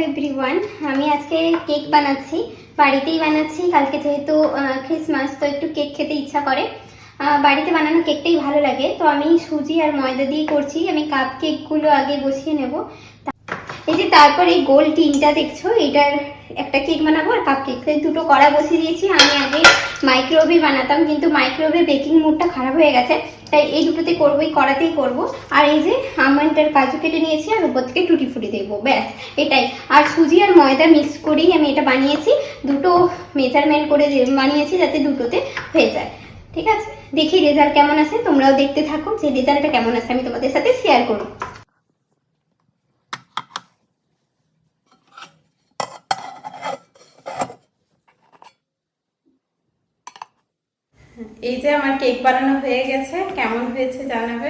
Everyone, আমি আজকে cake বানাচ্ছি, বাড়িতেই বানাচ্ছি। কালকে যেহেতু ক্রিসমাস, তো একটু কেক খেতে ইচ্ছা করে। বাড়িতে বানানো কেকটাই ভালো লাগে, তো আমি সুজি আর ময়দা দিয়ে করছি। আমি কাপ কেকগুলো আগে বসিয়ে নেব। এই যে তারপর এই গোল টিনটা দেখছো, এটার একটা কেক বানাবো আর কাপ কেক, দুটো কড়া বসিয়ে দিয়েছি। আমি আগে মাইক্রোওয়েভে বানাতাম, কিন্তু মাইক্রোওয়েভে বেকিং মোডটা খারাপ হয়ে গেছে, তাই এই দুটোতে করবো, এই কড়াতেই করবো। আর এই যে আমন্ড আর কাজু কেটে নিয়েছি, আর উপর থেকে টুটি ফুটি দেবো, ব্যাস এটাই। আর সুজি আর ময়দা মিক্স করেই আমি এটা বানিয়েছি, দুটো মেজারমেন্ট করে বানিয়েছি যাতে দুটোতে হয়ে যায়। ঠিক আছে, দেখি রেজাল্ট কেমন আছে, তোমরাও দেখতে থাকো যে রেজাল্টটা কেমন আছে, আমি তোমাদের সাথে শেয়ার করবো। এই যে আমার কেক বানানো হয়ে গেছে, কেমন হয়েছে জানাবে।